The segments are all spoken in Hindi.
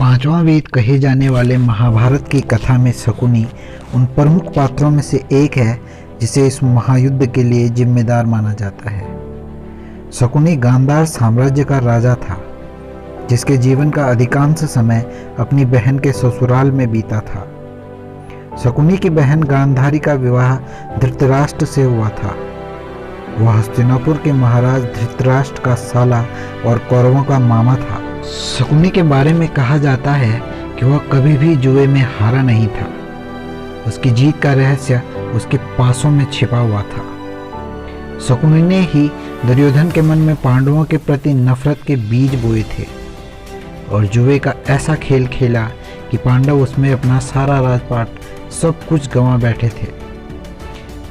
पांचवा वेद कहे जाने वाले महाभारत की कथा में शकुनी उन प्रमुख पात्रों में से एक है जिसे इस महायुद्ध के लिए जिम्मेदार माना जाता है। शकुनी गांधार साम्राज्य का राजा था, जिसके जीवन का अधिकांश समय अपनी बहन के ससुराल में बीता था। शकुनी की बहन गांधारी का विवाह धृतराष्ट्र से हुआ था। वह हस्तिनापुर के महाराज धृतराष्ट्र का साला और कौरवों का मामा था। शकुनी के बारे में कहा जाता है कि वह कभी भी जुए में हारा नहीं था। उसकी जीत का रहस्य उसके पासों में छिपा हुआ था। शकुनी ने ही दुर्योधन के मन में पांडवों के प्रति नफरत के बीज बोए थे और जुए का ऐसा खेल खेला कि पांडव उसमें अपना सारा राजपाट सब कुछ गंवा बैठे थे।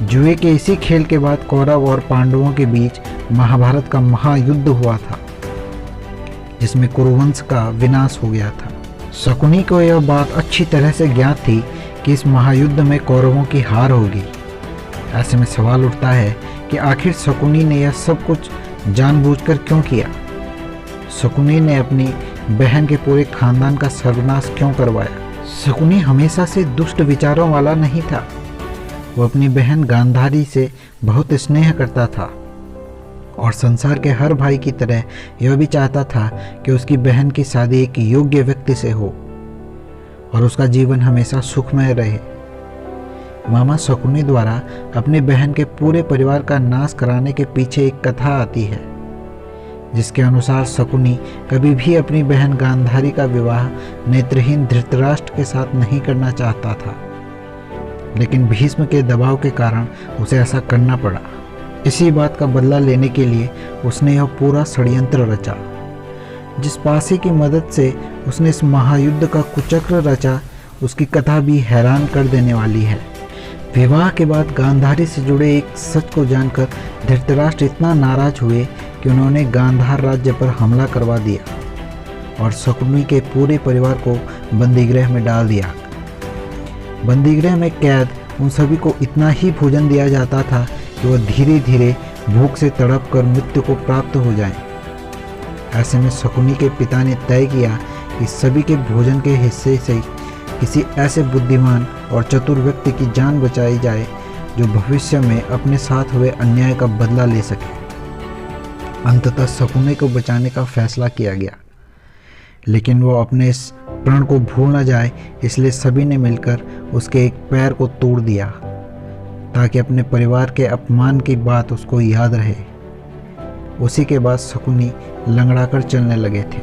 जुए के इसी खेल के बाद कौरव और पांडवों के बीच महाभारत का महायुद्ध हुआ था, जिसमें कुरुवंश का विनाश हो गया था। शकुनी को यह बात अच्छी तरह से ज्ञात थी कि इस महायुद्ध में कौरवों की हार होगी। ऐसे में सवाल उठता है कि आखिर शकुनी ने यह सब कुछ जानबूझकर क्यों किया। शकुनी ने अपनी बहन के पूरे खानदान का सर्वनाश क्यों करवाया। शकुनी हमेशा से दुष्ट विचारों वाला नहीं था। वो अपनी बहन गांधारी से बहुत स्नेह करता था और संसार के हर भाई की तरह यह भी चाहता था कि उसकी बहन की शादी एक योग्य व्यक्ति से हो और उसका जीवन हमेशा सुखमय रहे। मामा शकुनी द्वारा अपनी बहन के पूरे परिवार का नाश कराने के पीछे एक कथा आती है, जिसके अनुसार शकुनी कभी भी अपनी बहन गांधारी का विवाह नेत्रहीन धृतराष्ट्र के साथ नहीं करना चाहता था, लेकिन भीष्म के दबाव के कारण उसे ऐसा करना पड़ा। इसी बात का बदला लेने के लिए उसने यह पूरा षड्यंत्र रचा, जिस पासे की मदद से उसने इस महायुद्ध का कुचक्र रचा, उसकी कथा भी हैरान कर देने वाली है। विवाह के बाद गांधारी से जुड़े एक सच को जानकर धृतराष्ट्र इतना नाराज हुए कि उन्होंने गांधार राज्य पर हमला करवा दिया और शकुनी के पूरे परिवार को बंदीगृह में डाल दिया। बंदीगृह में कैद उन सभी को इतना ही भोजन दिया जाता था कि वह धीरे धीरे भूख से तड़प कर मृत्यु को प्राप्त हो जाएं। ऐसे में शकुनी के पिता ने तय किया कि सभी के भोजन के हिस्से से किसी ऐसे बुद्धिमान और चतुर व्यक्ति की जान बचाई जाए जो भविष्य में अपने साथ हुए अन्याय का बदला ले सके। अंततः शकुनी को बचाने का फैसला किया गया, लेकिन वो अपने इस प्रण को भूल न जाए, इसलिए सभी ने मिलकर उसके एक पैर को तोड़ दिया ताकि अपने परिवार के अपमान की बात उसको याद रहे। उसी के बाद शकुनी लंगड़ाकर चलने लगे थे।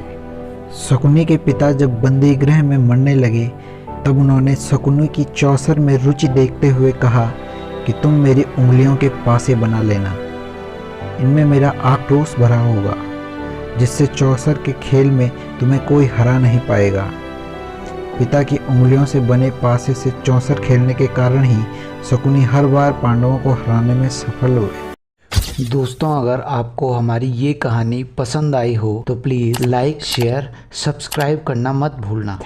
शकुनी के पिता जब बंदीगृह में मरने लगे तब उन्होंने शकुनी की चौसर में रुचि देखते हुए कहा कि तुम मेरी उंगलियों के पासे बना लेना, इनमें मेरा आक्रोश भरा होगा, जिससे चौसर के खेल में तुम्हें कोई हरा नहीं पाएगा। पिता की उंगलियों से बने पासे से चौसर खेलने के कारण ही शकुनी हर बार पांडवों को हराने में सफल हुए। दोस्तों, अगर आपको हमारी ये कहानी पसंद आई हो तो प्लीज़ लाइक, शेयर, सब्सक्राइब करना मत भूलना।